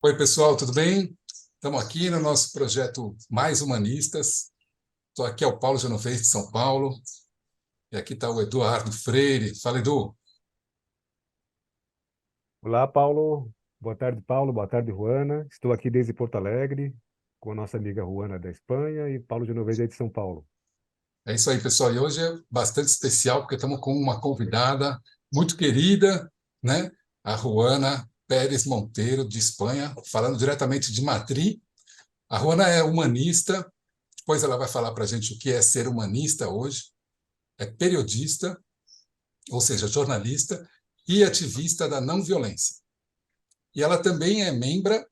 Oi, pessoal, tudo bem? Estamos aqui no nosso projeto Mais Humanistas. Estou aqui ao Paulo Genovese de São Paulo e aqui está o Eduardo Freire. Fala, Edu. Olá, Paulo. Boa tarde, Paulo. Boa tarde, Juana. Estou aqui desde Porto Alegre com a nossa amiga Juana da Espanha e Paulo Genovese aí de São Paulo. É isso aí, pessoal. E hoje é bastante especial porque estamos com uma convidada muito querida, né? A Juana Pérez Monteiro, de Espanha, falando diretamente de Madrid. A Juana é humanista, depois ela vai falar para a gente o que é ser humanista hoje. É periodista, ou seja, jornalista e ativista da não violência. E ela também é membro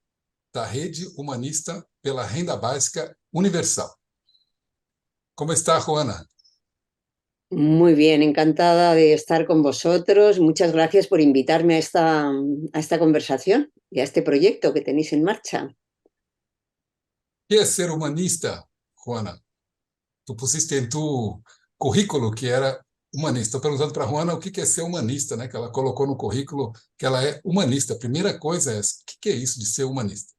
da Rede Humanista pela Renda Básica Universal. Como está, Juana? Muy bien, encantada de estar con vosotros. Muchas gracias por invitarme a esta conversación y a este proyecto que tenéis en marcha. O que é ser humanista, Juana? Tu pusiste em tu currículo que era humanista. Estou perguntando para a Juana o que é ser humanista, né? Que ela colocou no currículo que ela é humanista. A primeira coisa é essa. O que é isso de ser humanista?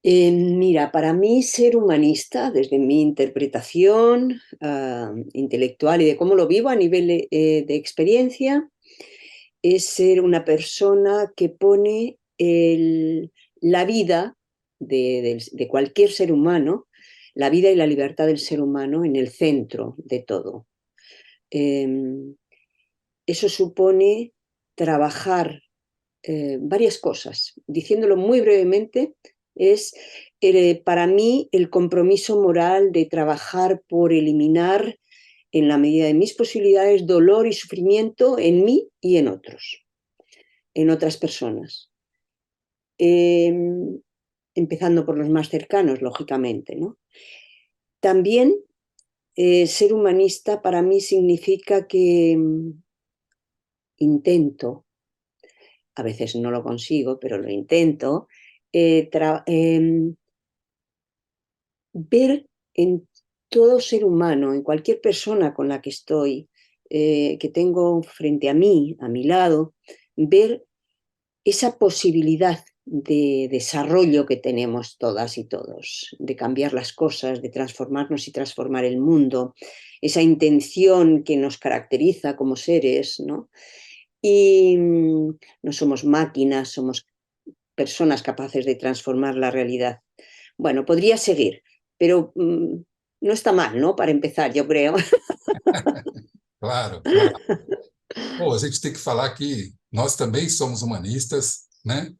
Mira, para mí ser humanista, desde mi interpretación intelectual y de cómo lo vivo a nivel de experiencia, es ser una persona que pone la vida de cualquier ser humano, la vida y la libertad del ser humano en el centro de todo. Eh, Eso supone trabajar varias cosas. Diciéndolo muy brevemente, es para mí el compromiso moral de trabajar por eliminar, en la medida de mis posibilidades, dolor y sufrimiento en mí y en otros, en otras personas. Eh, Empezando por los más cercanos, lógicamente, ¿no? También ser humanista para mí significa que intento, a veces no lo consigo, pero lo intento, ver en todo ser humano, en cualquier persona con la que estoy, que tengo frente a mí, a mi lado, ver esa posibilidad de desarrollo que tenemos todas y todos, de cambiar las cosas, de transformarnos y transformar el mundo, esa intención que nos caracteriza como seres, ¿no? Y no somos máquinas, somos personas capaces de transformar la realidad. Bueno, podría seguir, pero no está mal, ¿no? Para empezar, yo creo. Claro, claro. Pô, a gente tem que falar que nós também somos humanistas, né?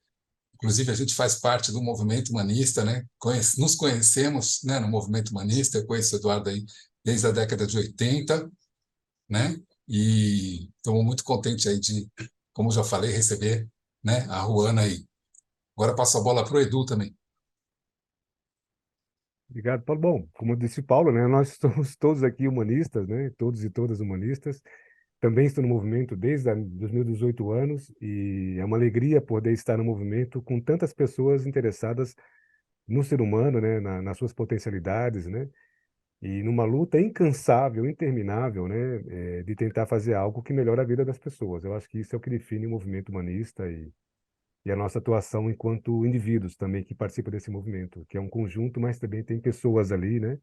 Inclusive, a gente faz parte do movimento humanista, né? Nos conhecemos, né, no movimento humanista. Eu conheço o Eduardo aí desde a década de 80, né? E estamos muito contentes aí de, como já falei, receber, né, a Juana aí. Agora passo a bola para o Edu também. Obrigado, Paulo. Bom, como disse Paulo, né, nós somos todos aqui humanistas, né? Todos e todas humanistas. Também estou no movimento desde os meus 18 anos e é uma alegria poder estar no movimento com tantas pessoas interessadas no ser humano, né, nas suas potencialidades, né? E numa luta incansável, interminável, né, de tentar fazer algo que melhore a vida das pessoas. Eu acho que isso é o que define o movimento humanista e a nossa atuação enquanto indivíduos também que participam desse movimento, que é um conjunto, mas também tem pessoas ali, né,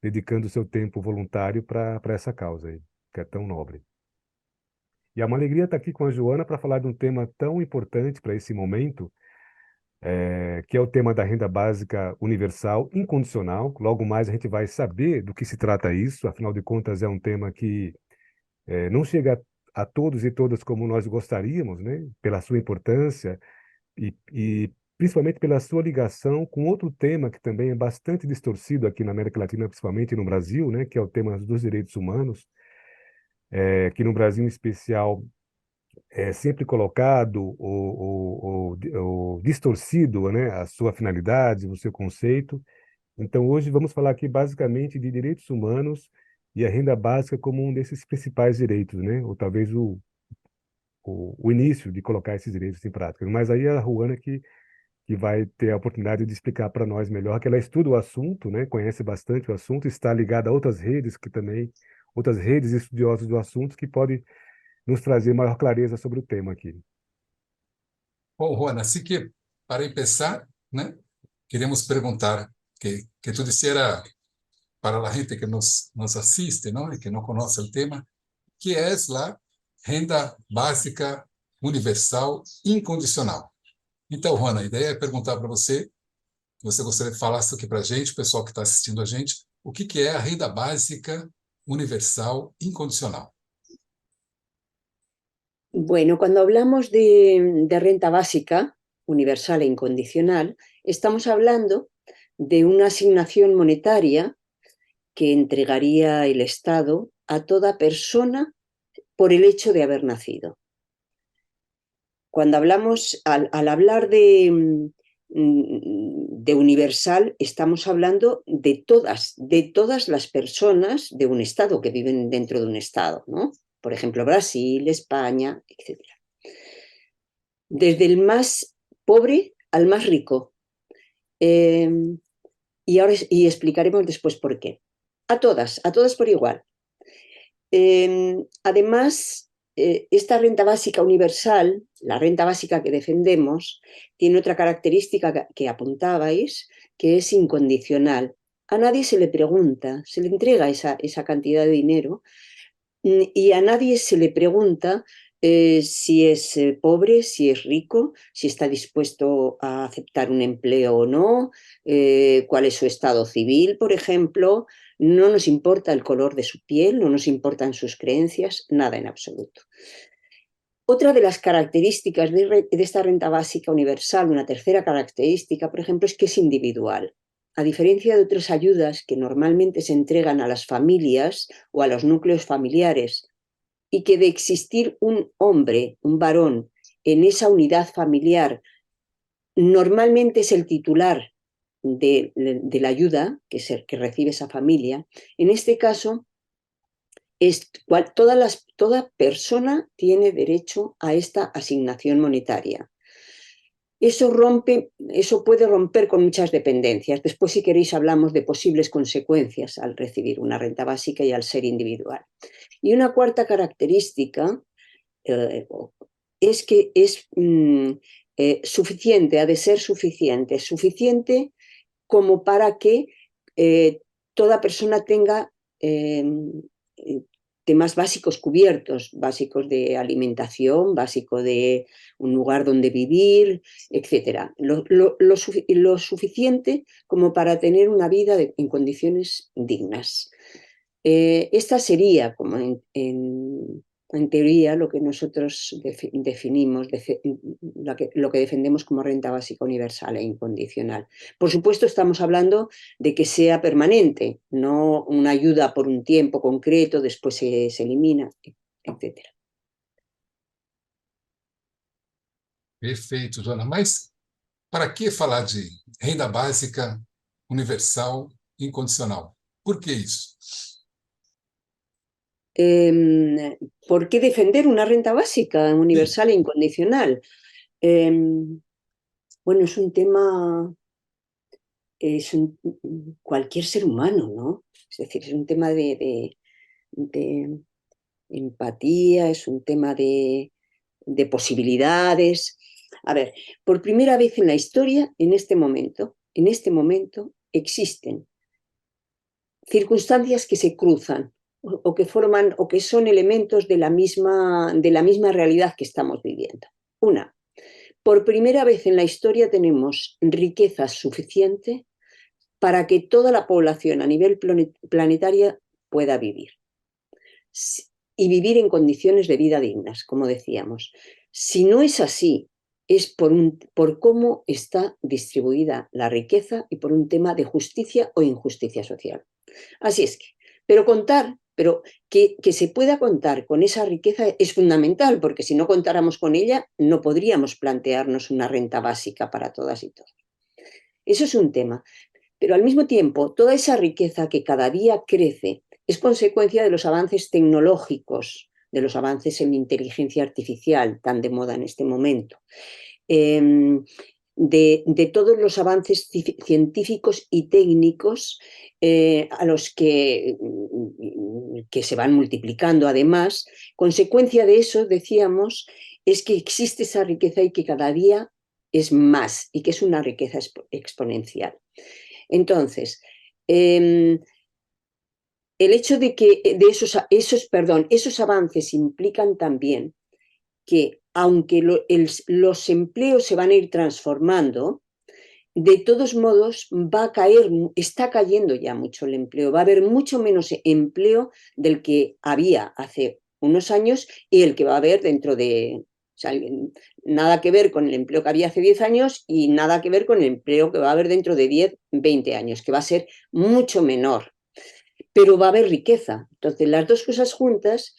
dedicando o seu tempo voluntário para essa causa aí, que é tão nobre. E é uma alegria estar aqui com a Joana para falar de um tema tão importante para esse momento, que é o tema da renda básica universal incondicional. Logo mais a gente vai saber do que se trata isso, afinal de contas é um tema que não chega a todos e todas como nós gostaríamos, né? Pela sua importância e principalmente pela sua ligação com outro tema que também é bastante distorcido aqui na América Latina, principalmente no Brasil, né? Que é o tema dos direitos humanos, que no Brasil em especial é sempre colocado ou distorcido, né? A sua finalidade, o seu conceito. Então, hoje vamos falar aqui basicamente de direitos humanos e a renda básica como um desses principais direitos, né? Ou talvez o início de colocar esses direitos em prática. Mas aí é a Ruana que vai ter a oportunidade de explicar para nós melhor, que ela estuda o assunto, né? Conhece bastante o assunto, está ligada a outras redes que também, outras redes estudiosas do assunto que podem nos trazer maior clareza sobre o tema aqui. Bom, Juana, assim que para empezar, né, queremos perguntar que tu dissera para a gente que nos assiste, não, e que não conhece o tema, que é a renda básica universal incondicional. Então, Juana, a ideia é perguntar para você, se você gostaria de falar isso aqui para a gente, o pessoal que está assistindo a gente, o que é a renda básica universal incondicional? Bueno, cuando hablamos de renta básica universal e incondicional, estamos hablando de una asignación monetaria que entregaría el Estado a toda persona por el hecho de haber nacido. Cuando hablamos, al hablar de universal, estamos hablando de todas las personas de un Estado que viven dentro de un Estado, ¿no? Por ejemplo, Brasil, España, etc. Desde el más pobre al más rico. Y explicaremos después por qué. A todas por igual. Además, esta renta básica universal, la renta básica que defendemos, tiene otra característica que apuntabais, que es incondicional. A nadie se le pregunta, se le entrega esa cantidad de dinero y a nadie se le pregunta si es pobre, si es rico, si está dispuesto a aceptar un empleo o no, cuál es su estado civil, por ejemplo. No nos importa el color de su piel, no nos importan sus creencias, nada en absoluto. Otra de las características de esta renta básica universal, una tercera característica, por ejemplo, es que es individual. A diferencia de otras ayudas que normalmente se entregan a las familias o a los núcleos familiares, y que de existir un hombre, un varón, en esa unidad familiar, normalmente es el titular de la ayuda que recibe esa familia. En este caso, toda persona tiene derecho a esta asignación monetaria. Eso puede romper con muchas dependencias. Después, si queréis, hablamos de posibles consecuencias al recibir una renta básica y al ser individual. Y una cuarta característica es que es suficiente, ha de ser suficiente como para que toda persona tenga temas básicos cubiertos, básicos de alimentación, básico de un lugar donde vivir, etc. Lo suficiente como para tener una vida en condiciones dignas. Esta sería, como en teoría, lo que nosotros definimos, lo que defendemos como renta básica universal e incondicional. Por supuesto, estamos hablando de que sea permanente, no una ayuda por un tiempo concreto, después se elimina, etc. Perfeito, Joana. Mas para que falar de renda básica universal incondicional? Por que isso? ¿Por qué defender una renta básica universal e incondicional? Bueno, es un tema, cualquier ser humano, ¿no? Es decir, es un tema de empatía, es un tema de posibilidades. A ver, por primera vez en la historia, en este momento existen circunstancias que se cruzan o que forman o que son elementos de la misma realidad que estamos viviendo. Una, por primera vez en la historia tenemos riqueza suficiente para que toda la población a nivel planetaria pueda vivir y vivir en condiciones de vida dignas, como decíamos. Si no es así, es por cómo está distribuida la riqueza y por un tema de justicia o injusticia social. Así es pero que se pueda contar con esa riqueza es fundamental, porque si no contáramos con ella, no podríamos plantearnos una renta básica para todas y todos. Eso es un tema. Pero al mismo tiempo, toda esa riqueza que cada día crece es consecuencia de los avances tecnológicos, de los avances en inteligencia artificial, tan de moda en este momento, de todos los avances científicos y técnicos a los que se van multiplicando. Además, consecuencia de eso, decíamos, es que existe esa riqueza y que cada día es más y que es una riqueza exponencial. Entonces, el hecho de que esos avances implican también que aunque los empleos se van a ir transformando, de todos modos está cayendo ya mucho el empleo, va a haber mucho menos empleo del que había hace unos años y el que va a haber dentro de, o sea, nada que ver con el empleo que había hace 10 años y nada que ver con el empleo que va a haber dentro de 10, 20 años, que va a ser mucho menor, pero va a haber riqueza. Entonces, las dos cosas juntas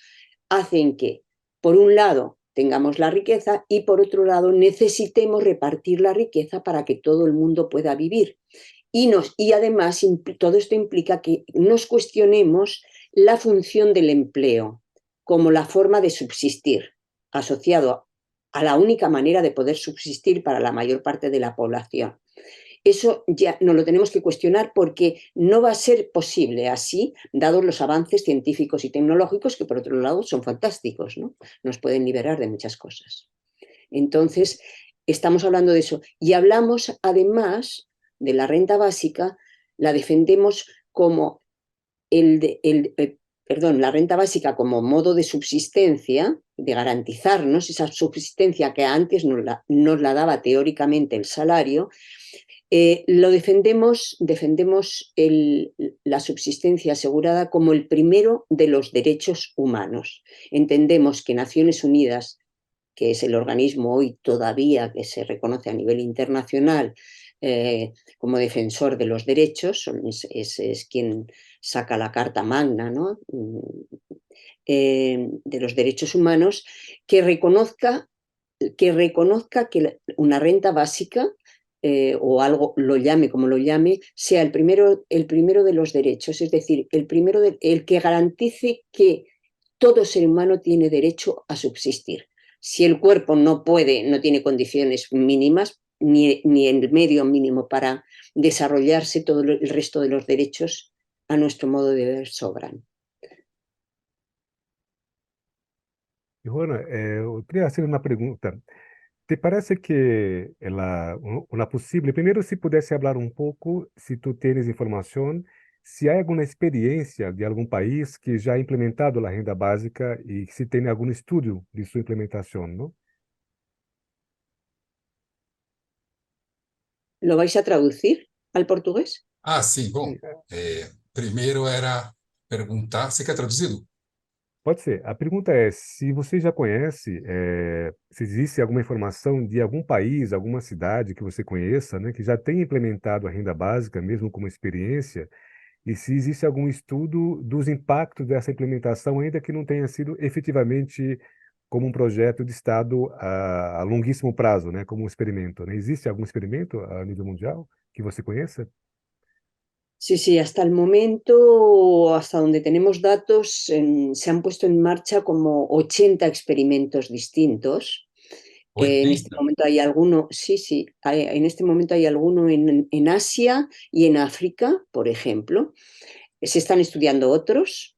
hacen que, por un lado, tengamos la riqueza y, por otro lado, necesitemos repartir la riqueza para que todo el mundo pueda vivir. Y además, todo esto implica que nos cuestionemos la función del empleo como la forma de subsistir, asociado a la única manera de poder subsistir para la mayor parte de la población. Eso ya no lo tenemos que cuestionar porque no va a ser posible así, dados los avances científicos y tecnológicos que, por otro lado, son fantásticos, ¿no? Nos pueden liberar de muchas cosas. Entonces, estamos hablando de eso. Y hablamos, además, de la renta básica, la defendemos como la renta básica como modo de subsistencia, de garantizarnos esa subsistencia que antes nos la daba teóricamente el salario. Lo defendemos la subsistencia asegurada como el primero de los derechos humanos. Entendemos que Naciones Unidas, que es el organismo hoy todavía que se reconoce a nivel internacional como defensor de los derechos, es quien saca la Carta Magna, ¿no? De los derechos humanos, que reconozca que una renta básica o algo lo llame como lo llame, sea el primero de los derechos, es decir, el que garantice que todo ser humano tiene derecho a subsistir. Si el cuerpo no tiene condiciones mínimas, ni el medio mínimo para desarrollarse, todo el resto de los derechos, a nuestro modo de ver, sobran. Y Juana, eu queria fazer uma pergunta. ¿Te parece que una posible, primero si pudesse hablar un poco, si tú tienes información, si hay alguna experiencia de algún país que ya ha implementado la renda básica y si tiene algún estudio de su implementación, ¿no? ¿Lo vais a traducir al portugués? Ah, sim, bom. Sí, Primeiro era perguntar. Você quer traduzido? pode ser. A pergunta é se você já conhece, se existe alguma informação de algum país, alguma cidade que você conheça, né, que já tenha implementado a renda básica, mesmo como experiência, e se existe algum estudo dos impactos dessa implementação, ainda que não tenha sido efetivamente como um projeto de Estado a longuíssimo prazo, né, como um experimento, né? Existe algum experimento a nível mundial que você conheça? Sí, sí, hasta el momento, hasta donde tenemos datos, se han puesto en marcha como 80 experimentos distintos. En este 80. momento hay alguno, sí, sí, en este momento hay alguno en Asia y en África, por ejemplo. Se están estudiando otros,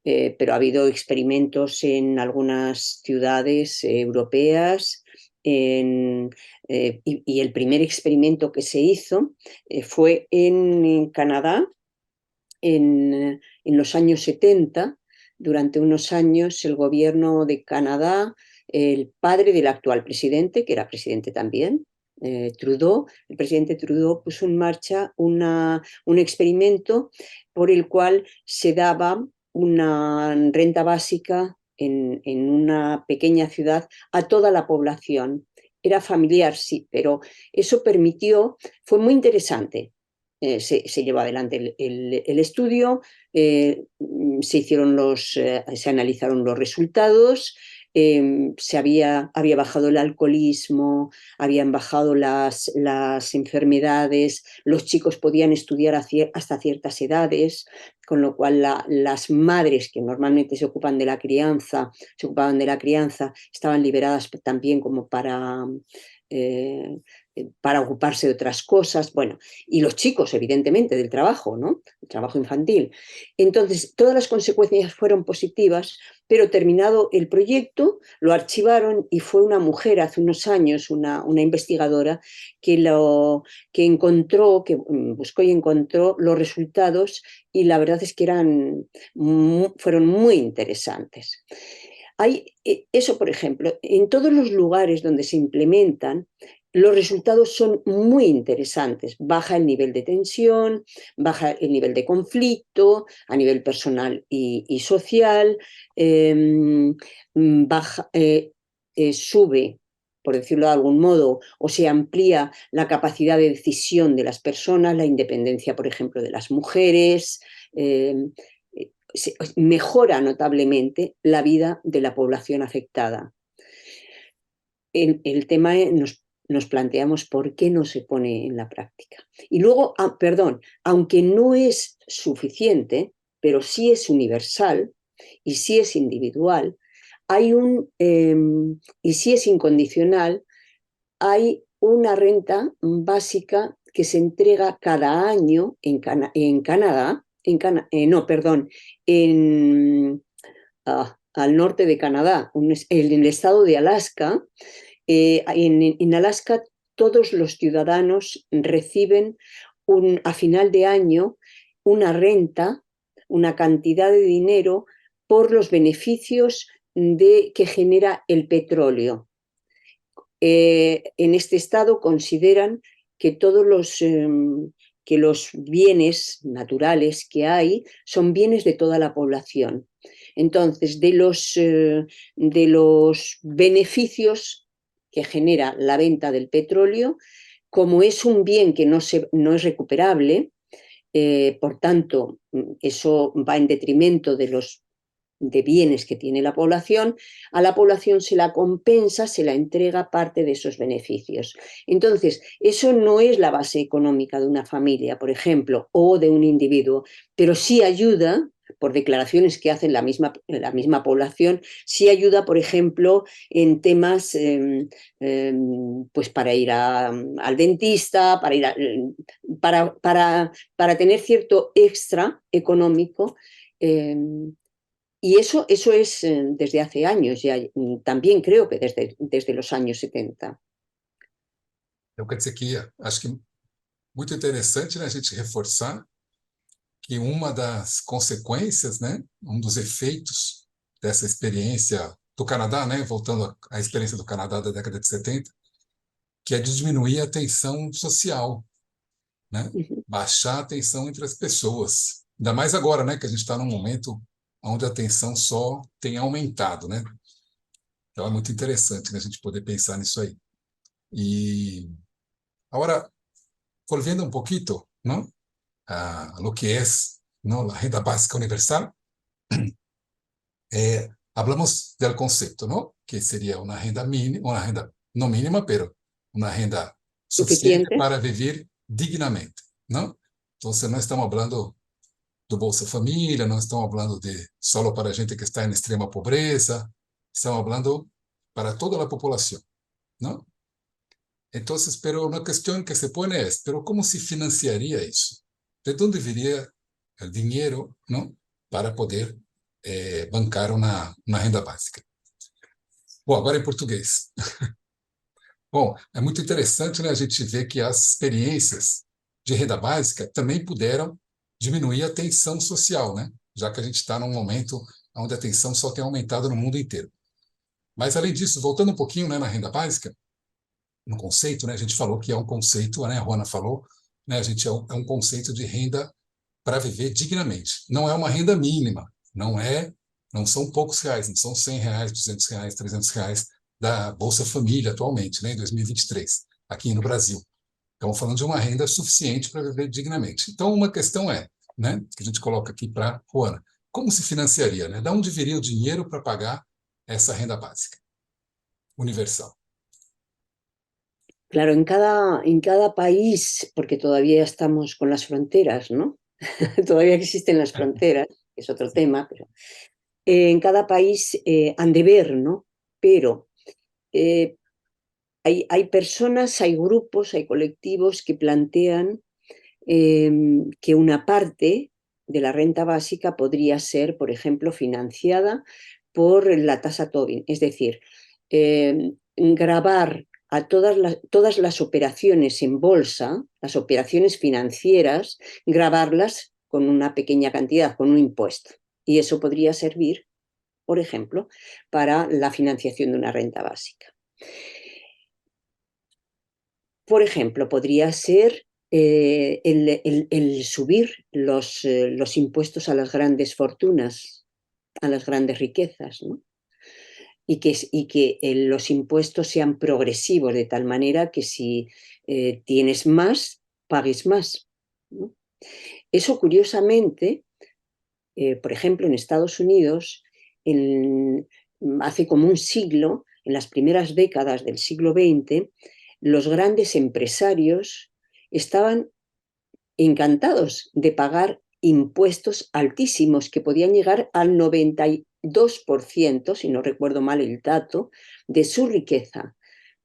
pero ha habido experimentos en algunas ciudades europeas y el primer experimento que se hizo fue en Canadá en los años 70. Durante unos años el gobierno de Canadá, el padre del actual presidente, que era presidente también, Trudeau, el presidente Trudeau puso en marcha un experimento por el cual se daba una renta básica en una pequeña ciudad a toda la población. Era familiar, sí, pero eso fue muy interesante. Se llevó adelante el estudio, se analizaron los resultados, había bajado el alcoholismo, habían bajado las enfermedades, los chicos podían estudiar hasta ciertas edades, con lo cual las madres que normalmente se ocupaban de la crianza, estaban liberadas también como para para ocuparse de otras cosas, bueno, y los chicos, evidentemente, del trabajo, ¿no? El trabajo infantil. Entonces, todas las consecuencias fueron positivas, pero terminado el proyecto, lo archivaron y fue una mujer hace unos años, una investigadora, que encontró, que buscó y encontró los resultados y la verdad es que fueron muy interesantes. Hay eso, por ejemplo, en todos los lugares donde se implementan, los resultados son muy interesantes. Baja el nivel de tensión, baja el nivel de conflicto a nivel personal y social, sube, por decirlo de algún modo, o se amplía la capacidad de decisión de las personas, la independencia, por ejemplo, de las mujeres, mejora notablemente la vida de la población afectada. El tema nos planteamos por qué no se pone en la práctica. Y luego, perdón, aunque no es suficiente, pero sí es universal y sí es individual, y sí es incondicional, hay una renta básica que se entrega cada año en Canadá, no, perdón, al norte de Canadá, en el estado de Alaska. En Alaska todos los ciudadanos reciben a final de año una renta, una cantidad de dinero por los beneficios que genera el petróleo. En este estado consideran que que los bienes naturales que hay son bienes de toda la población. Entonces, de los beneficios que genera la venta del petróleo, como es un bien que no es recuperable, por tanto, eso va en detrimento de bienes que tiene la población, a la población se la compensa, se la entrega parte de esos beneficios. Entonces, eso no es la base económica de una familia, por ejemplo, o de un individuo, pero sí ayuda, por declaraciones que hacen la misma población, sí ayuda, por ejemplo, en temas pues para ir al dentista, para tener cierto extra económico. Y eso es desde hace años, ya, también creo que desde los años 70. Então, quer dizer que acho que muito interessante, né, a gente reforçar que uma das consequências, né, um dos efeitos dessa experiência do Canadá, né, voltando à experiência do Canadá da década de 70, que é de diminuir a tensão social, né, baixar a tensão entre as pessoas. Ainda mais agora, né, que a gente está num momento onde a tensão só tem aumentado, né? Então é muito interessante, né, a gente poder pensar nisso aí. Y ahora, volviendo un poquito, ¿no? A lo que es, ¿no? La renta básica universal, hablamos del concepto, ¿no? Que sería una renta mínima, una renta no mínima, pero una renta suficiente Suficiente. para vivir dignamente, ¿no? Entonces no estamos hablando do Bolsa Família, não estamos falando de solo para gente que está em extrema pobreza, estamos falando para toda a população, não? Então, pero uma questão que se põe é, pero como se financiaria isso? De onde viria o dinheiro, não, para poder bancar uma renda básica? Bom, agora em português. Bom, é muito interessante, né, a gente ver que as experiências de renda básica também puderam diminuir a tensão social, né? Já que a gente está num momento onde a tensão só tem aumentado no mundo inteiro. Mas, além disso, voltando um pouquinho, né, na renda básica, no conceito, né, a gente falou que é um conceito, né, a Juana falou, né, a gente é um conceito de renda para viver dignamente. Não é uma renda mínima, não são poucos reais, não são R$100, R$200, R$300 da Bolsa Família atualmente, né, em 2023, aqui no Brasil. Estamos falando de uma renda suficiente para viver dignamente. Então, uma questão é, né, que a gente coloca aqui para a Juana, como se financiaria, né? De onde viria o dinheiro para pagar essa renda básica universal? Claro, en cada país, porque todavía estamos con las fronteras, ¿no? Todavía existen las fronteras, es otro tema, pero en cada país han de ver, ¿no? Pero hay personas, hay grupos, hay colectivos que plantean que una parte de la renta básica podría ser, por ejemplo, financiada por la tasa Tobin, es decir, gravar a todas las operaciones en bolsa, las operaciones financieras, gravarlas con una pequeña cantidad, con un impuesto. Y eso podría servir, por ejemplo, para la financiación de una renta básica. Por ejemplo, podría ser el subir los impuestos a las grandes fortunas, a las grandes riquezas, ¿no? Y que los impuestos sean progresivos, de tal manera que si tienes más, pagues más, ¿no? Eso, curiosamente, por ejemplo, en Estados Unidos, hace como un siglo, en las primeras décadas del siglo XX, los grandes empresarios estaban encantados de pagar impuestos altísimos que podían llegar al 92%, si no recuerdo mal el dato, de su riqueza.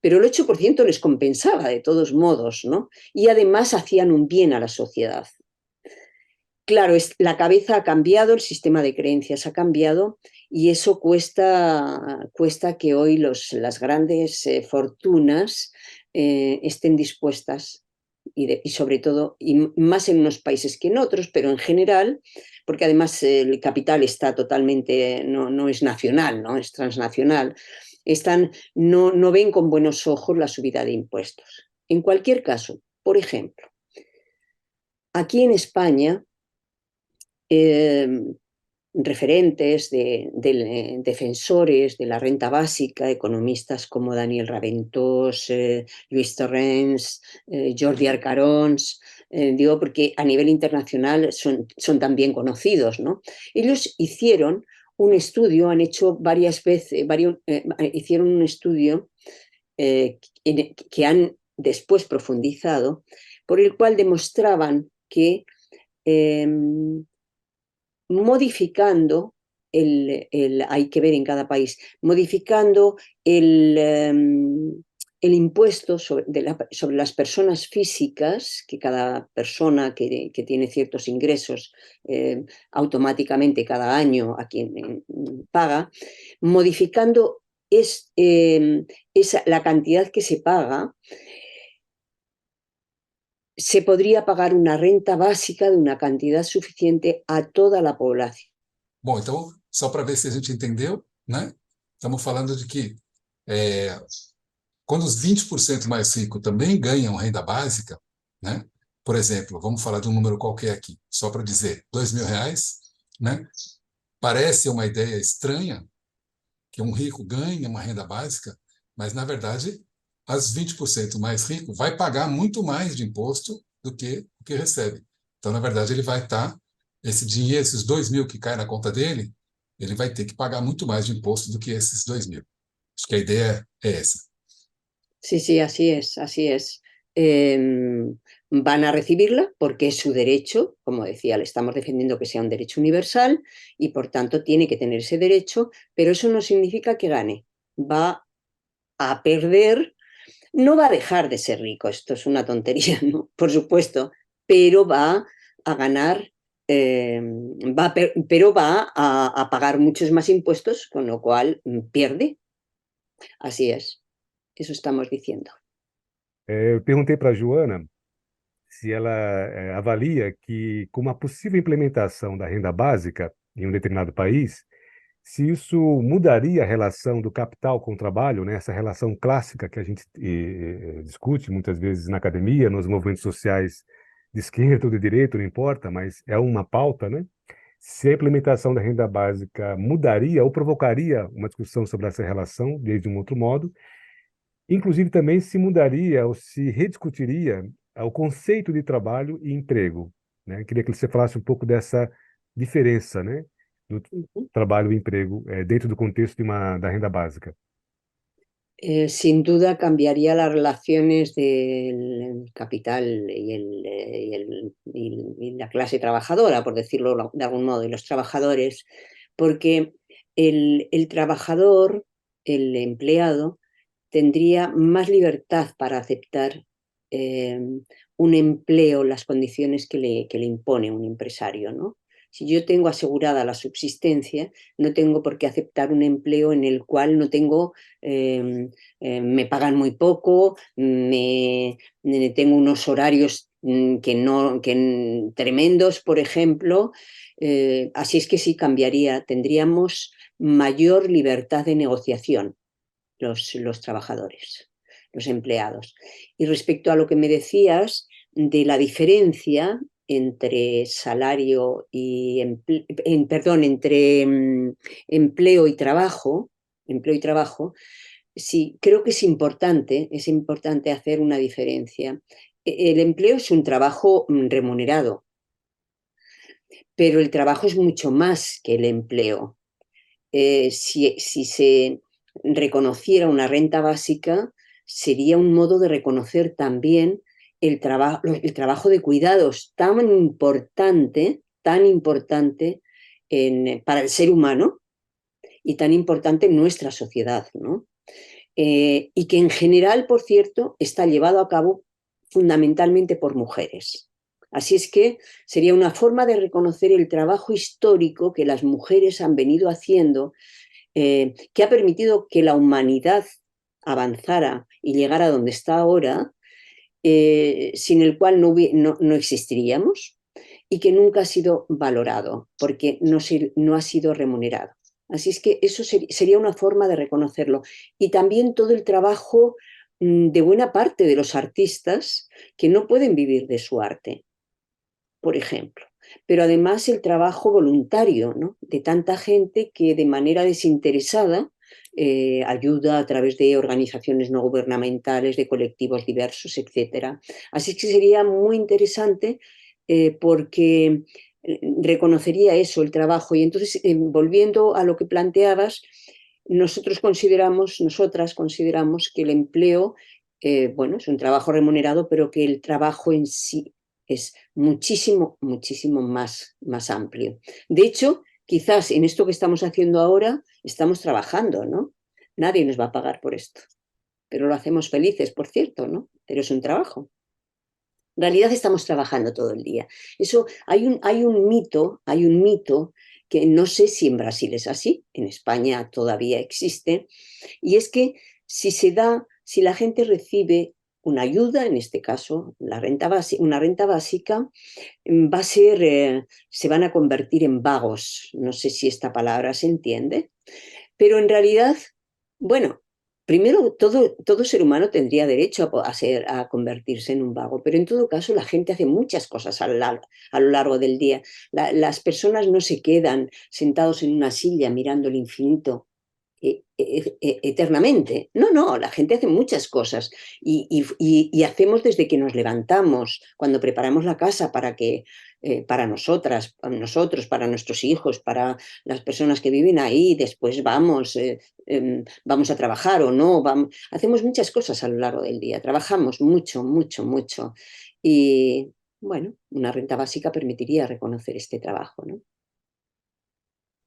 Pero el 8% les compensaba de todos modos, ¿no? Y además hacían un bien a la sociedad. Claro, la cabeza ha cambiado, el sistema de creencias ha cambiado y eso cuesta que hoy las grandes fortunas estén dispuestas y sobre todo, y más en unos países que en otros, pero en general, porque además el capital está totalmente, no es nacional, ¿no? Es transnacional, no ven con buenos ojos la subida de impuestos. En cualquier caso, por ejemplo, aquí en España, referentes defensores de la renta básica, economistas como Daniel Raventós, Luis Torrens, Jordi Arcarons, digo porque a nivel internacional son también conocidos, ¿no? Ellos hicieron un estudio, han hecho varias veces, hicieron un estudio que han después profundizado, por el cual demostraban que modificando hay que ver en cada país, modificando el impuesto sobre las personas físicas, que cada persona que tiene ciertos ingresos automáticamente cada año a quien paga, modificando la cantidad que se paga, se podría pagar una renta básica de una cantidad suficiente a toda la población. Bom, então, só para ver se a gente entendeu, né? Estamos falando de que quando os 20% mais ricos também ganham renda básica, né? Por exemplo, vamos falar de um número qualquer aqui, só para dizer, R$ 2.000, né? Parece uma ideia estranha que um rico ganha uma renda básica, mas, na verdade, as 20% mais ricos vai pagar muito mais de imposto do que o que recebe. Então, na verdade, ele vai estar, esse dinheiro, esses 2.000 que cai na conta dele, ele vai ter que pagar muito mais de imposto do que esses 2.000. Acho que a ideia é essa. Sí, sí, así es, así es. Van a recibirla porque es su derecho, como decía, le estamos defendiendo que sea un derecho universal y por tanto tiene que tener ese derecho, pero eso no significa que gane. Va a perder, no va a dejar de ser rico, esto es una tontería, ¿no? Por supuesto, pero va a ganar, pero va a pagar muchos más impuestos, con lo cual pierde. Así es, eso estamos diciendo. Eu perguntei para a Joana se ela avalia que, com uma possível implementação da renda básica em um determinado país, se isso mudaria a relação do capital com o trabalho, né? Essa relação clássica que a gente discute muitas vezes na academia, nos movimentos sociais de esquerda ou de direita, não importa, mas é uma pauta, né? Se a implementação da renda básica mudaria ou provocaria uma discussão sobre essa relação, de um outro modo, inclusive também se mudaria ou se rediscutiria o conceito de trabalho e emprego, né? Queria que você falasse um pouco dessa diferença, né, do trabalho e emprego dentro do contexto da renda básica. Sin duda cambiaría las relaciones del capital y la clase trabajadora, por decirlo de algún modo, y los trabajadores, porque el trabajador, el empleado, tendría más libertad para aceptar un empleo, las condiciones que le impone un empresario, ¿no? Si yo tengo asegurada la subsistencia, no tengo por qué aceptar un empleo en el cual no tengo, me pagan muy poco, tengo unos horarios tremendos, por ejemplo. Así es que sí cambiaría, tendríamos mayor libertad de negociación los trabajadores, los empleados. Y respecto a lo que me decías de la diferencia entre salario y entre empleo y trabajo, sí, creo que es importante hacer una diferencia. El empleo es un trabajo remunerado, pero el trabajo es mucho más que el empleo. Si se reconociera una renta básica, sería un modo de reconocer también el trabajo de cuidados tan importante para el ser humano y tan importante en nuestra sociedad, ¿no? Y que en general, por cierto, está llevado a cabo fundamentalmente por mujeres. Así es que sería una forma de reconocer el trabajo histórico que las mujeres han venido haciendo, que ha permitido que la humanidad avanzara y llegara a donde está ahora, sin el cual no existiríamos, y que nunca ha sido valorado, porque no ha sido remunerado. Así es que eso sería una forma de reconocerlo. Y también todo el trabajo de buena parte de los artistas que no pueden vivir de su arte, por ejemplo. Pero además el trabajo voluntario, ¿no?, de tanta gente que de manera desinteresada ayuda a través de organizaciones no gubernamentales, de colectivos diversos, etc. Así que sería muy interesante porque reconocería eso, el trabajo. Y entonces, volviendo a lo que planteabas, nosotras consideramos que el empleo, bueno, es un trabajo remunerado, pero que el trabajo en sí es muchísimo, muchísimo más amplio. De hecho, quizás en esto que estamos haciendo ahora, estamos trabajando, ¿no? Nadie nos va a pagar por esto, pero lo hacemos felices, por cierto, ¿no? Pero es un trabajo. En realidad estamos trabajando todo el día. Eso, hay un mito que no sé si en Brasil es así, en España todavía existe, y es que si la gente recibe una ayuda, en este caso una renta básica, se van a convertir en vagos. No sé si esta palabra se entiende, pero en realidad, bueno, primero todo ser humano tendría derecho a convertirse en un vago, pero en todo caso la gente hace muchas cosas a lo largo del día. Las personas no se quedan sentados en una silla mirando el infinito eternamente. No, la gente hace muchas cosas y hacemos desde que nos levantamos, cuando preparamos la casa para nosotras, para nosotros, para nuestros hijos, para las personas que viven ahí, después vamos a trabajar o no, hacemos muchas cosas a lo largo del día, trabajamos mucho, mucho, mucho. Y bueno, una renta básica permitiría reconocer este trabajo, ¿no?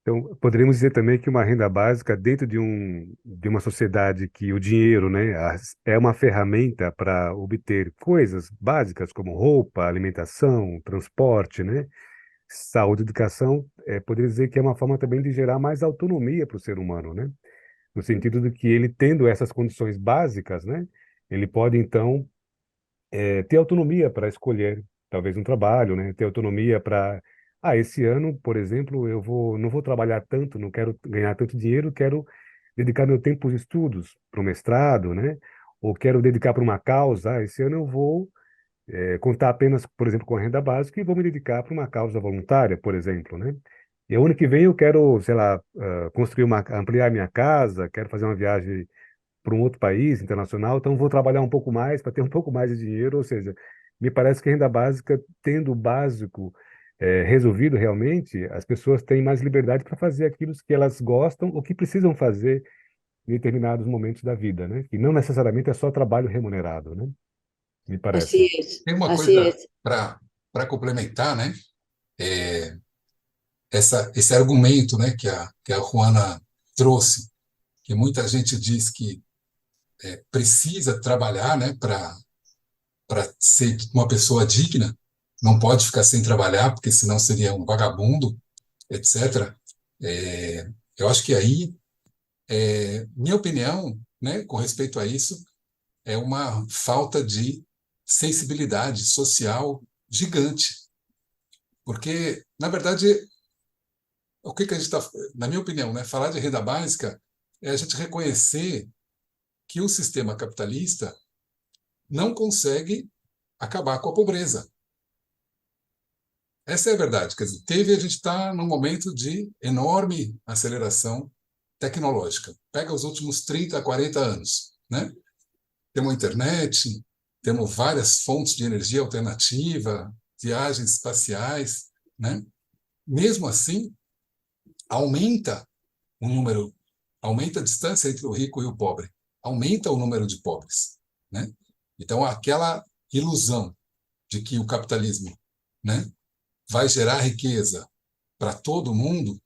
Então, poderíamos dizer também que uma renda básica dentro de uma sociedade que o dinheiro, né, é uma ferramenta para obter coisas básicas como roupa, alimentação, transporte, né, saúde, educação, poderia dizer que é uma forma também de gerar mais autonomia para o ser humano, né, no sentido de que ele tendo essas condições básicas, né, ele pode então ter autonomia para escolher talvez um trabalho, né? Ter autonomia para, esse ano, por exemplo, não vou trabalhar tanto, não quero ganhar tanto dinheiro, quero dedicar meu tempo aos estudos, para o mestrado, né? Ou quero dedicar para uma causa. Esse ano eu vou contar apenas, por exemplo, com a renda básica e vou me dedicar para uma causa voluntária, por exemplo, né? E o ano que vem eu quero, sei lá, ampliar minha casa, quero fazer uma viagem para um outro país internacional, então vou trabalhar um pouco mais para ter um pouco mais de dinheiro, ou seja, me parece que a renda básica, tendo o básico resolvido realmente, as pessoas têm mais liberdade para fazer aquilo que elas gostam ou que precisam fazer em determinados momentos da vida, né? E não necessariamente é só trabalho remunerado, né? Me parece. Así es, Tem uma así coisa es. para complementar, né? É, esse argumento, né, que a Juana trouxe, que muita gente diz que precisa trabalhar, né, para ser uma pessoa digna, não pode ficar sem trabalhar, porque senão seria um vagabundo, etc. Eu acho que aí, minha opinião, né, com respeito a isso, é uma falta de sensibilidade social gigante, porque, na verdade, o que a gente está, na minha opinião, né, falar de renda básica é a gente reconhecer que o sistema capitalista não consegue acabar com a pobreza. Essa é a verdade. Quer dizer, a gente está num momento de enorme aceleração tecnológica. Pega os últimos 30, 40 anos, né? Temos internet, temos várias fontes de energia alternativa, viagens espaciais, né? Mesmo assim, aumenta o número, aumenta a distância entre o rico e o pobre, aumenta o número de pobres, né? Então, aquela ilusão de que o capitalismo, né, vai gerar riqueza para todo mundo,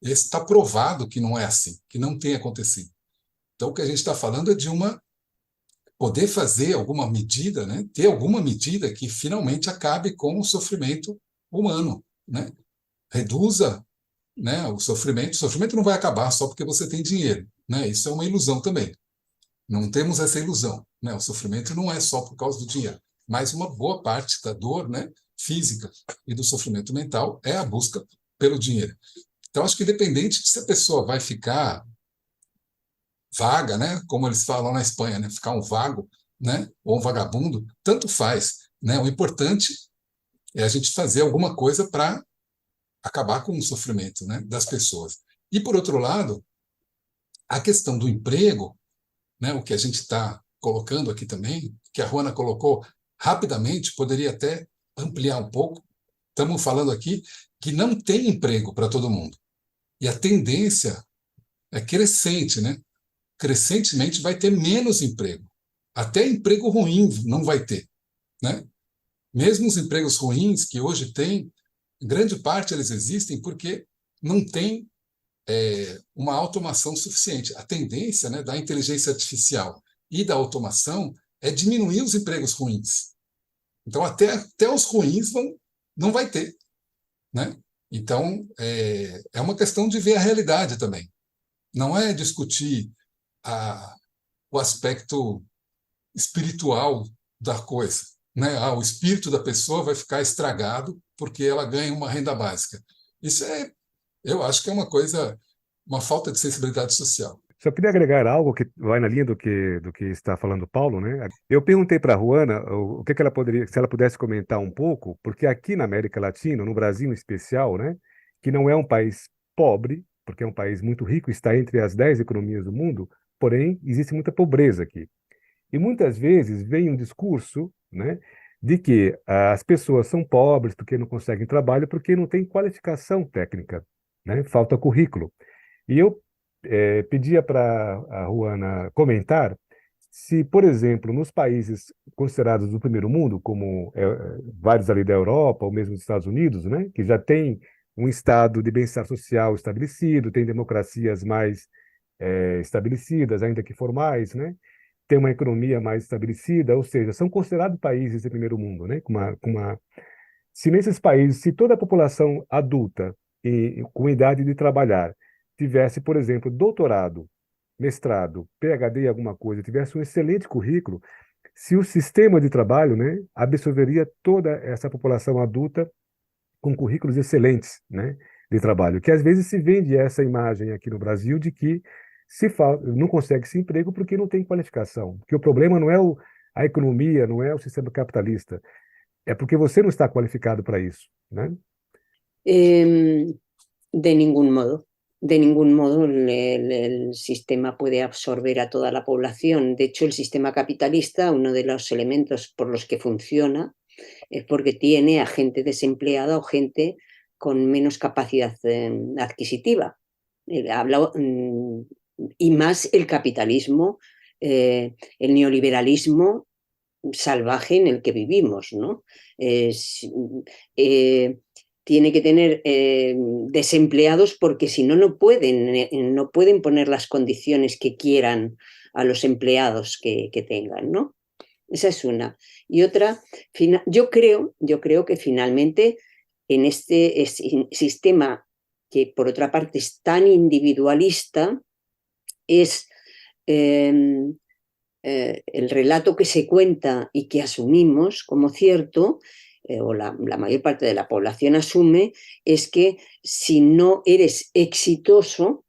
está provado que não é assim, que não tem acontecido. Então, o que a gente está falando é de poder fazer alguma medida, né, ter alguma medida que finalmente acabe com o sofrimento humano, né? Reduza, né, o sofrimento. O sofrimento não vai acabar só porque você tem dinheiro, né? Isso é uma ilusão também. Não temos essa ilusão, né? O sofrimento não é só por causa do dinheiro, mas uma boa parte da dor, né, física e do sofrimento mental é a busca pelo dinheiro. Então, acho que independente de se a pessoa vai ficar vaga, né, como eles falam na Espanha, né, ficar um vago, né, ou um vagabundo, tanto faz, né? O importante é a gente fazer alguma coisa para acabar com o sofrimento, né, das pessoas. E, por outro lado, a questão do emprego, né, o que a gente está colocando aqui também, que a Ruana colocou rapidamente, poderia até ampliar um pouco. Estamos falando aqui que não tem emprego para todo mundo. E a tendência é crescente, né? Crescentemente vai ter menos emprego. Até emprego ruim não vai ter, né? Mesmo os empregos ruins que hoje tem, grande parte eles existem porque não tem uma automação suficiente. A tendência, né, da inteligência artificial e da automação é diminuir os empregos ruins. Então, até os ruins não vai ter, né? Então, é uma questão de ver a realidade também. Não é discutir o aspecto espiritual da coisa, né? O espírito da pessoa vai ficar estragado porque ela ganha uma renda básica. Isso eu acho que é uma coisa, uma falta de sensibilidade social. Só queria agregar algo que vai na linha do que está falando o Paulo, né? Eu perguntei para a Ruana o que ela poderia, se ela pudesse comentar um pouco, porque aqui na América Latina, no Brasil em especial, né, que não é um país pobre, porque é um país muito rico, está entre as 10 economias do mundo, porém existe muita pobreza aqui. E muitas vezes vem um discurso, né, de que as pessoas são pobres porque não conseguem trabalho, porque não têm qualificação técnica, né? Falta currículo. E eu pedia para a Ruana comentar se, por exemplo, nos países considerados do primeiro mundo, como vários ali da Europa, ou mesmo dos Estados Unidos, né, que já tem um estado de bem-estar social estabelecido, tem democracias mais estabelecidas, ainda que formais, né, tem uma economia mais estabelecida, ou seja, são considerados países de primeiro mundo, né, se nesses países, se toda a população adulta e com idade de trabalhar tivesse, por exemplo, doutorado, mestrado, PhD em alguma coisa, tivesse um excelente currículo, se o sistema de trabalho, né, absorveria toda essa população adulta com currículos excelentes, né, de trabalho, que às vezes se vende essa imagem aqui no Brasil de que não consegue esse emprego porque não tem qualificação, que o problema não é a economia, não é o sistema capitalista, é porque você não está qualificado para isso, né? De ningún modo. De ningún modo el sistema puede absorber a toda la población. De hecho, el sistema capitalista, uno de los elementos por los que funciona es porque tiene a gente desempleada o gente con menos capacidad adquisitiva. Y más el capitalismo, el neoliberalismo salvaje en el que vivimos, ¿no? Tiene que tener desempleados porque si no, no pueden poner las condiciones que quieran a los empleados que tengan, ¿no? Esa es una. Y otra, yo creo que finalmente en este sistema que por otra parte es tan individualista, es el relato que se cuenta y que asumimos como cierto, o la mayor parte de la población asume, es que si no eres exitoso,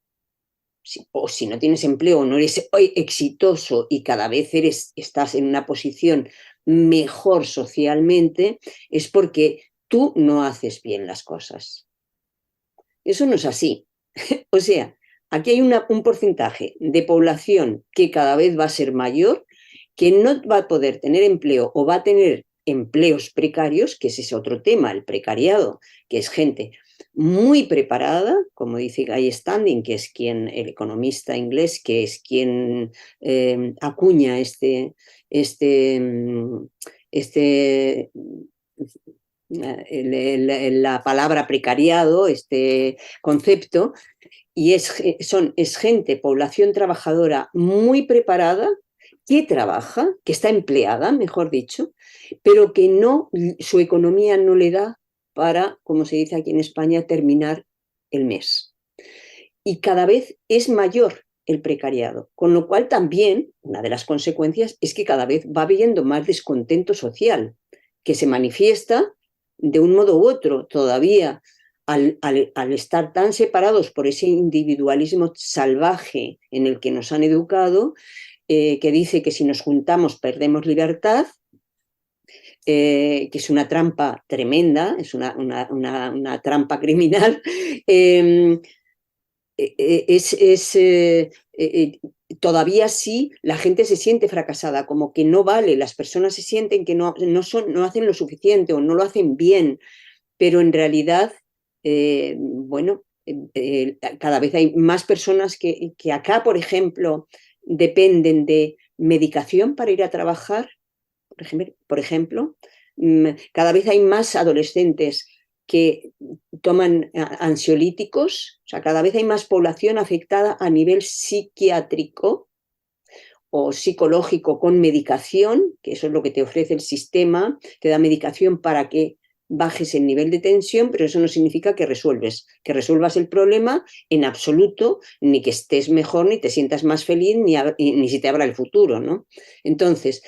o si no tienes empleo, no eres exitoso y cada vez estás en una posición mejor socialmente, es porque tú no haces bien las cosas. Eso no es así. O sea, aquí hay un porcentaje de población que cada vez va a ser mayor, que no va a poder tener empleo o va a tener empleos precarios, que ese es otro tema, el precariado, que es gente muy preparada, como dice Guy Standing, que es el economista inglés, que es quien acuña la palabra precariado, este concepto, y es gente, población trabajadora muy preparada, que trabaja, que está empleada, mejor dicho, pero que su economía no le da para, como se dice aquí en España, terminar el mes. Y cada vez es mayor el precariado, con lo cual también una de las consecuencias es que cada vez va habiendo más descontento social, que se manifiesta de un modo u otro todavía al estar tan separados por ese individualismo salvaje en el que nos han educado, que dice que si nos juntamos perdemos libertad, que es una trampa tremenda, es una trampa criminal. Todavía sí la gente se siente fracasada, como que no vale, las personas se sienten que no hacen lo suficiente o no lo hacen bien, pero en realidad, cada vez hay más personas que acá, por ejemplo, dependen de medicación para ir a trabajar, por ejemplo. Cada vez hay más adolescentes que toman ansiolíticos, o sea, cada vez hay más población afectada a nivel psiquiátrico o psicológico con medicación, que eso es lo que te ofrece el sistema, te da medicación para que bajes el nivel de tensión, pero eso no significa que resuelvas el problema en absoluto, ni que estés mejor, ni te sientas más feliz, ni se te abra el futuro, ¿no? Entonces,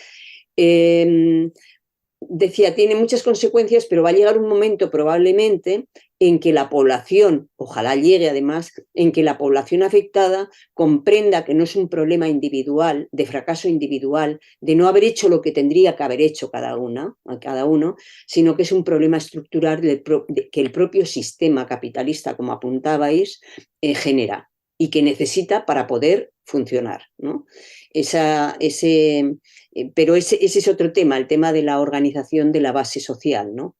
decía, tiene muchas consecuencias, pero va a llegar un momento probablemente en que la población, ojalá llegue además, en que la población afectada comprenda que no es un problema individual, de fracaso individual, de no haber hecho lo que tendría que haber hecho cada uno, sino que es un problema estructural que el propio sistema capitalista, como apuntabais, genera y que necesita para poder funcionar, ¿no? Pero ese es otro tema, el tema de la organización de la base social, ¿no?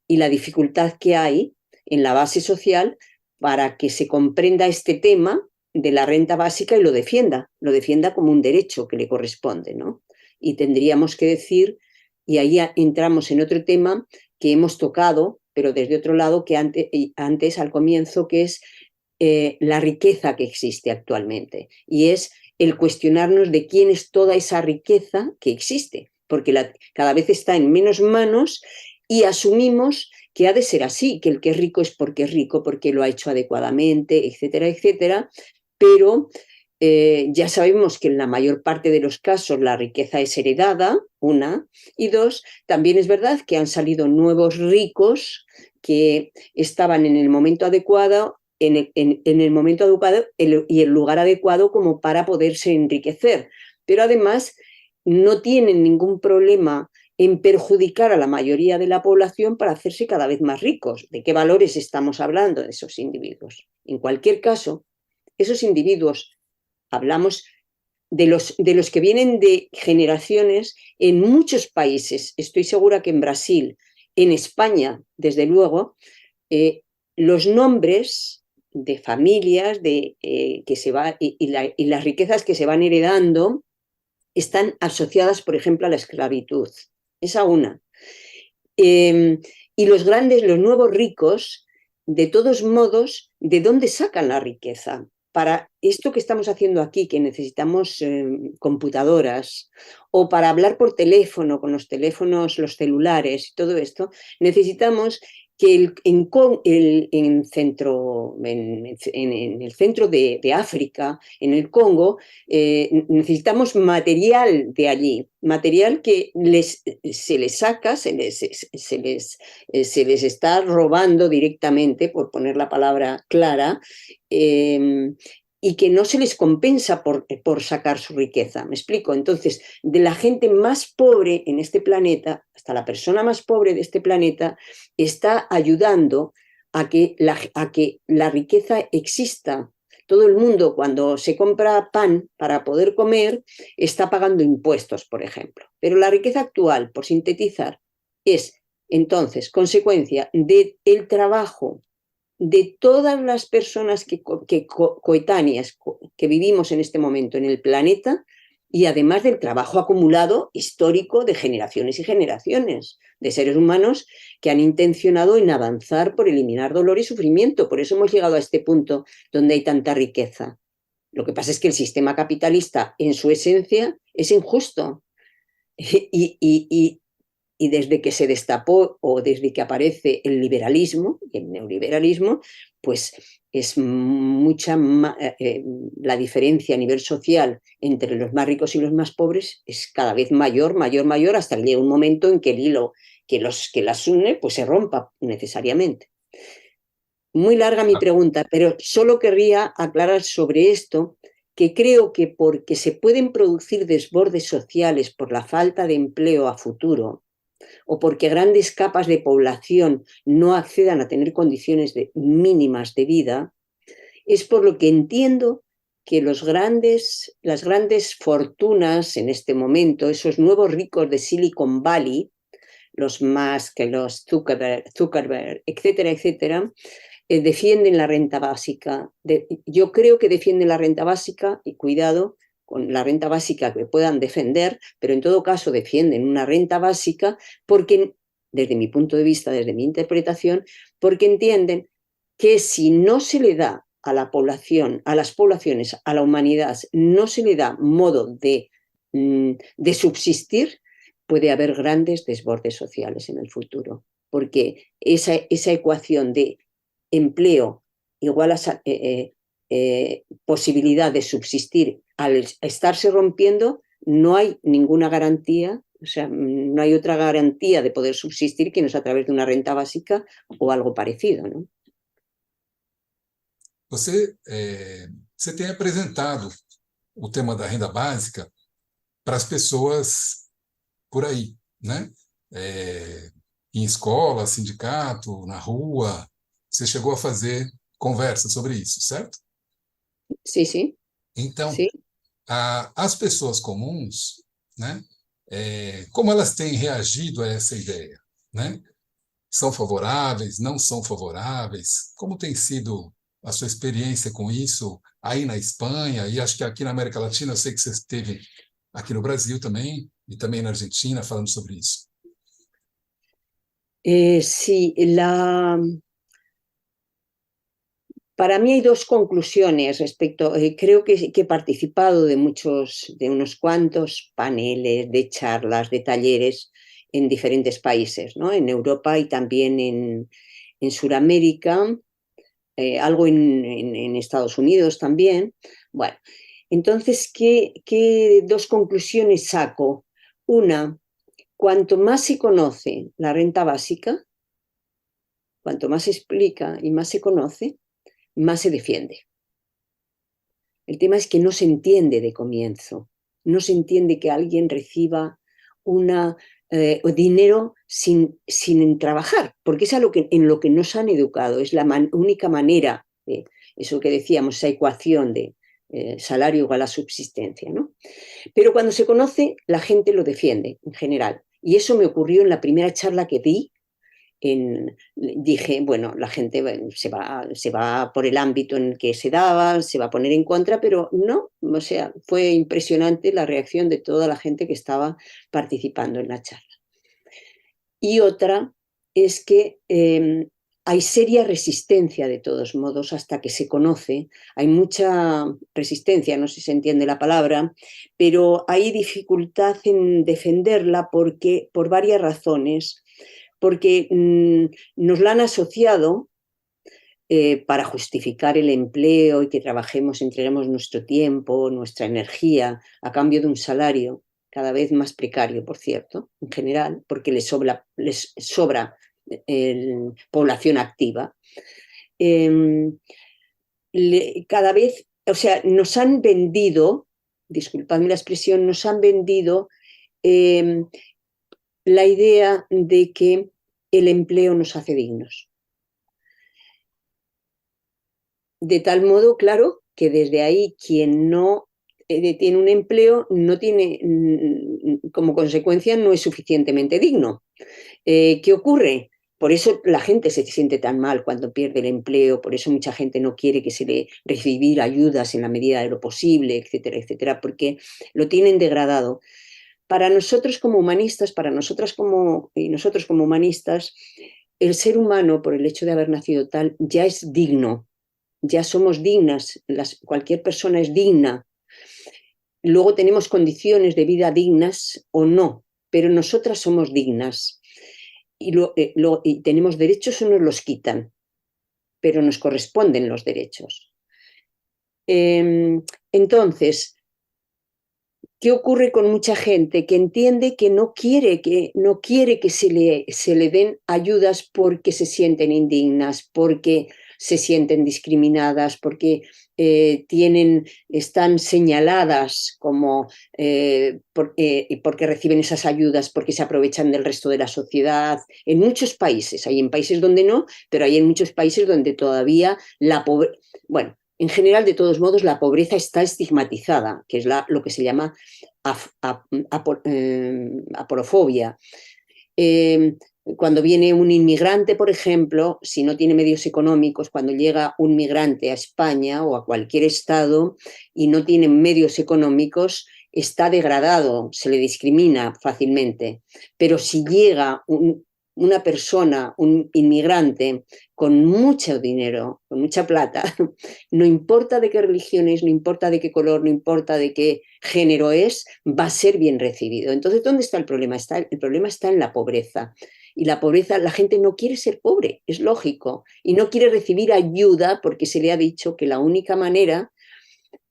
Y la dificultad que hay en la base social para que se comprenda este tema de la renta básica y lo defienda como un derecho que le corresponde, ¿no? Y tendríamos que decir, y ahí entramos en otro tema que hemos tocado, pero desde otro lado que antes al comienzo, que es la riqueza que existe actualmente, y es el cuestionarnos de quién es toda esa riqueza que existe, porque cada vez está en menos manos y asumimos que ha de ser así, que el que es rico es porque lo ha hecho adecuadamente, etcétera, etcétera, pero ya sabemos que en la mayor parte de los casos la riqueza es heredada, una, y dos, también es verdad que han salido nuevos ricos que estaban en el momento adecuado, en el momento adecuado y el lugar adecuado como para poderse enriquecer, pero además no tienen ningún problema en perjudicar a la mayoría de la población para hacerse cada vez más ricos. ¿De qué valores estamos hablando de esos individuos? En cualquier caso, esos individuos, hablamos de los que vienen de generaciones en muchos países. Estoy segura que en Brasil, en España, desde luego, los nombres de familias y las riquezas que se van heredando están asociadas, por ejemplo, a la esclavitud. Esa una. Y los nuevos ricos, de todos modos, ¿de dónde sacan la riqueza? para esto que estamos haciendo aquí, que necesitamos computadoras, o para hablar por teléfono, con los teléfonos, los celulares y todo esto, necesitamos que en el centro de África, en el Congo, necesitamos material de allí, material que se les saca, se les está robando directamente, por poner la palabra clara, y que no se les compensa por sacar su riqueza. ¿Me explico? Entonces, de la gente más pobre en este planeta, hasta la persona más pobre de este planeta, está ayudando a que la riqueza exista. Todo el mundo, cuando se compra pan para poder comer, está pagando impuestos, por ejemplo. Pero la riqueza actual, por sintetizar, es entonces consecuencia del trabajo de todas las personas coetáneas que vivimos en este momento en el planeta, y además del trabajo acumulado histórico de generaciones y generaciones de seres humanos que han intencionado en avanzar por eliminar dolor y sufrimiento. Por eso hemos llegado a este punto donde hay tanta riqueza. Lo que pasa es que el sistema capitalista en su esencia es injusto y desde que se destapó o desde que aparece el liberalismo y el neoliberalismo, pues es mucha la diferencia a nivel social entre los más ricos y los más pobres es cada vez mayor, mayor, mayor, hasta que llega un momento en que el hilo que las une pues se rompa necesariamente. Muy larga mi pregunta, pero solo querría aclarar sobre esto, que creo que porque se pueden producir desbordes sociales por la falta de empleo a futuro, o porque grandes capas de población no accedan a tener condiciones mínimas de vida, es por lo que entiendo que las grandes fortunas en este momento, esos nuevos ricos de Silicon Valley, los Musk, los Zuckerberg, etcétera, etcétera, defienden la renta básica. Yo creo que defienden la renta básica, y cuidado con la renta básica que puedan defender, pero en todo caso defienden una renta básica porque, desde mi punto de vista, desde mi interpretación, porque entienden que si no se le da a la población, a las poblaciones, a la humanidad, no se le da modo de subsistir, puede haber grandes desbordes sociales en el futuro, porque esa ecuación de empleo igual a posibilidad de subsistir, al estarse rompiendo, no hay ninguna garantía, o sea, no hay otra garantía de poder subsistir que no es a través de una renta básica o algo parecido, ¿no? Você tem apresentado o tema da renda básica para as pessoas por aí, né? Em escola, sindicato, na rua. Você chegou a fazer conversa sobre isso, certo? Sí, sí, Então, sí. as pessoas comuns, né? Como elas têm reagido a essa ideia, né? São favoráveis, não são favoráveis? Como tem sido a sua experiência com isso aí na Espanha? E acho que aqui na América Latina, eu sei que você esteve aqui no Brasil também, e também na Argentina, falando sobre isso. Sí, para mí hay dos conclusiones respecto. Creo que he participado de unos cuantos paneles, de charlas, de talleres en diferentes países, ¿no? En Europa y también en Sudamérica, algo en Estados Unidos también. Bueno, entonces, ¿qué dos conclusiones saco? Una, cuanto más se conoce la renta básica, cuanto más se explica y más se conoce, más se defiende. El tema es que no se entiende de comienzo, no se entiende que alguien reciba dinero sin trabajar, porque es en lo que nos han educado, es la única manera de eso que decíamos, esa ecuación de salario igual a subsistencia, ¿no? Pero cuando se conoce, la gente lo defiende en general. Y eso me ocurrió en la primera charla que di. Dije, bueno, la gente se va por el ámbito en el que se daba, se va a poner en contra, pero no, o sea, fue impresionante la reacción de toda la gente que estaba participando en la charla. Y otra es que hay seria resistencia de todos modos hasta que se conoce. Hay mucha resistencia, no sé si se entiende la palabra, pero hay dificultad en defenderla por varias razones. Porque nos la han asociado para justificar el empleo y que trabajemos, entreguemos nuestro tiempo, nuestra energía a cambio de un salario cada vez más precario, por cierto, en general, porque les sobra población activa. Cada vez, o sea, nos han vendido, disculpadme la expresión, nos han vendido la idea de que el empleo nos hace dignos. De tal modo, claro, que desde ahí quien no tiene un empleo no tiene, como consecuencia, no es suficientemente digno. ¿Qué ocurre? Por eso la gente se siente tan mal cuando pierde el empleo, por eso mucha gente no quiere que se le recibir ayudas en la medida de lo posible, etcétera, etcétera, porque lo tienen degradado. Para nosotros como humanistas, para nosotras y nosotros como humanistas, el ser humano, por el hecho de haber nacido tal, ya es digno, ya somos dignas, cualquier persona es digna. Luego tenemos condiciones de vida dignas o no, pero nosotras somos dignas. Y tenemos derechos o nos los quitan, pero nos corresponden los derechos. Entonces, ¿qué ocurre con mucha gente que entiende que no quiere que se le den ayudas porque se sienten indignas, porque se sienten discriminadas, porque están señaladas como porque reciben esas ayudas, porque se aprovechan del resto de la sociedad? En muchos países, hay en países donde no, pero hay en muchos países donde todavía la pobreza, bueno, en general, de todos modos, la pobreza está estigmatizada, que es lo que se llama aporofobia. Cuando viene un inmigrante, por ejemplo, si no tiene medios económicos, cuando llega un migrante a España o a cualquier estado y no tiene medios económicos, está degradado, se le discrimina fácilmente. Pero si llega una persona, un inmigrante, con mucho dinero, con mucha plata, no importa de qué religión es, no importa de qué color, no importa de qué género es, va a ser bien recibido. Entonces, ¿dónde está el problema? El problema está en la pobreza. Y la pobreza, la gente no quiere ser pobre, es lógico, y no quiere recibir ayuda porque se le ha dicho que la única manera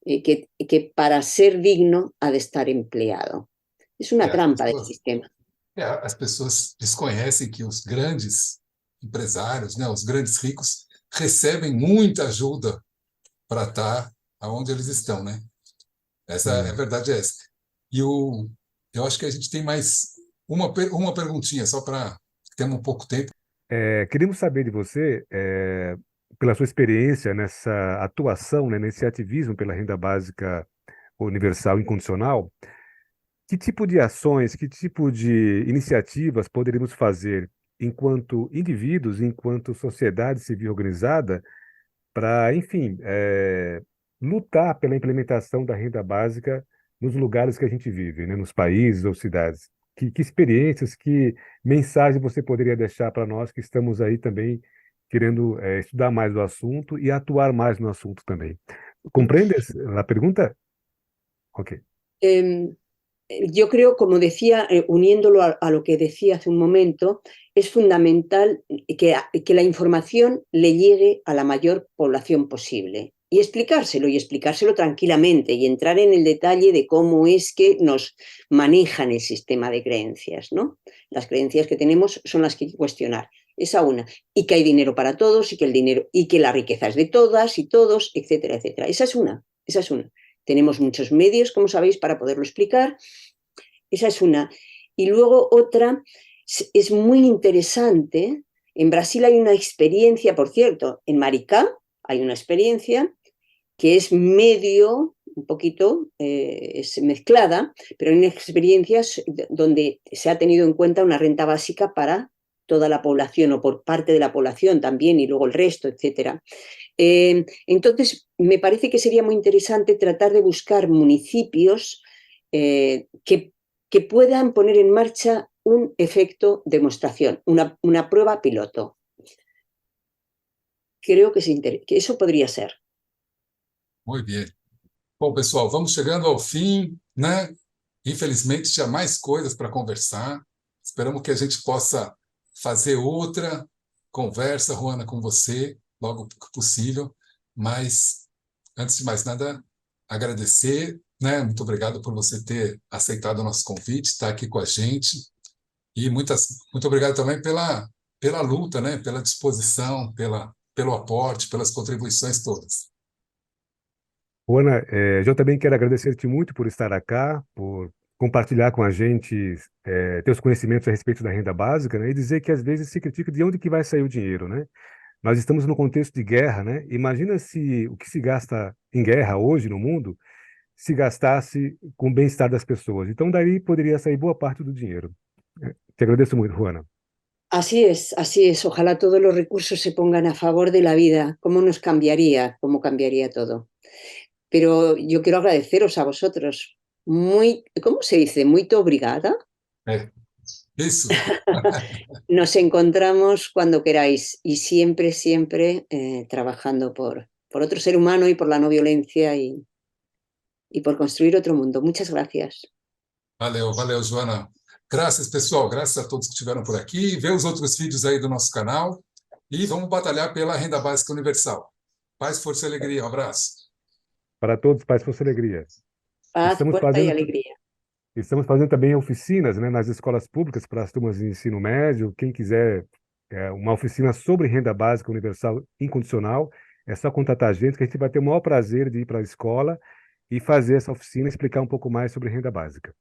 que para ser digno ha de estar empleado. Es una trampa del sistema. As pessoas desconhecem que os grandes empresários, né, os grandes ricos, recebem muita ajuda para estar onde eles estão, né? A verdade é essa. E eu acho que a gente tem mais uma perguntinha, só para termos pouco tempo. Queríamos saber de você, pela sua experiência nessa atuação, né, nesse ativismo pela renda básica universal incondicional, que tipo de ações, que tipo de iniciativas poderíamos fazer enquanto indivíduos, enquanto sociedade civil organizada, para, enfim, lutar pela implementação da renda básica nos lugares que a gente vive, né, nos países ou cidades? Que experiências, que mensagem você poderia deixar para nós que estamos aí também querendo estudar mais o assunto e atuar mais no assunto também? ¿Comprendes la pregunta? Ok. Yo creo, como decía, uniéndolo a lo que decía hace un momento, es fundamental que la información le llegue a la mayor población posible y explicárselo tranquilamente y entrar en el detalle de cómo es que nos manejan el sistema de creencias, ¿no? Las creencias que tenemos son las que hay que cuestionar. Esa una. Y que hay dinero para todos y que la riqueza es de todas y todos, etcétera, etcétera. Esa es una. Tenemos muchos medios, como sabéis, para poderlo explicar. Esa es una. Y luego otra, es muy interesante. En Brasil hay una experiencia, por cierto, en Maricá hay una experiencia que es medio, un poquito, es mezclada, pero hay unas experiencias donde se ha tenido en cuenta una renta básica para toda la población o por parte de la población también y luego el resto, etcétera. Entonces, me parece que sería muy interesante tratar de buscar municipios que puedan poner en marcha un efecto demostración, una prueba piloto. creo que eso podría ser. Muito bem. Bom, pessoal, vamos chegando ao fim, né? Infelizmente, tinha mais coisas para conversar. Esperamos que a gente possa fazer outra conversa, Juana, com você, logo que possível. Mas, antes de mais nada, agradecer, né? Muito obrigado por você ter aceitado o nosso convite, estar aqui com a gente. E muito obrigado também pela luta, né? Pela disposição, pelo aporte, pelas contribuições todas. Juana, eu também quero agradecer-te muito por estar aqui, por compartilhar com a gente teus conhecimentos a respeito da renda básica, né? E dizer que às vezes se critica de onde que vai sair o dinheiro, né? Nós estamos num contexto de guerra, né? Imagina se o que se gasta em guerra hoje no mundo se gastasse com o bem-estar das pessoas. Então, daí poderia sair boa parte do dinheiro. Te agradeço muito, Juana. Así es, así es. Ojalá todos los recursos se pongan a favor de la vida. ¿Cómo cambiaría todo? Pero yo quiero agradeceros a vosotros. ¿Cómo se dice? Muy obrigada. É, isso. Nos encontramos cuando queráis y siempre, siempre trabajando por otro ser humano y por la no violencia y por construir otro mundo. Muchas gracias. Valeu, valeu, Joana. Graças, pessoal. Graças a todos que estiveram por aqui. Vê os outros vídeos aí do nosso canal. E vamos batalhar pela renda básica universal. Paz, força e alegria. Um abraço. Para todos, paz, força e alegria. Paz, Estamos fuerza y fazendo, alegría. estamos fazendo também oficinas, né, nas escolas públicas para as turmas de ensino médio. Quem quiser uma oficina sobre renda básica universal incondicional, é só contatar a gente que a gente vai ter o maior prazer de ir para a escola e fazer essa oficina e explicar um pouco mais sobre renda básica.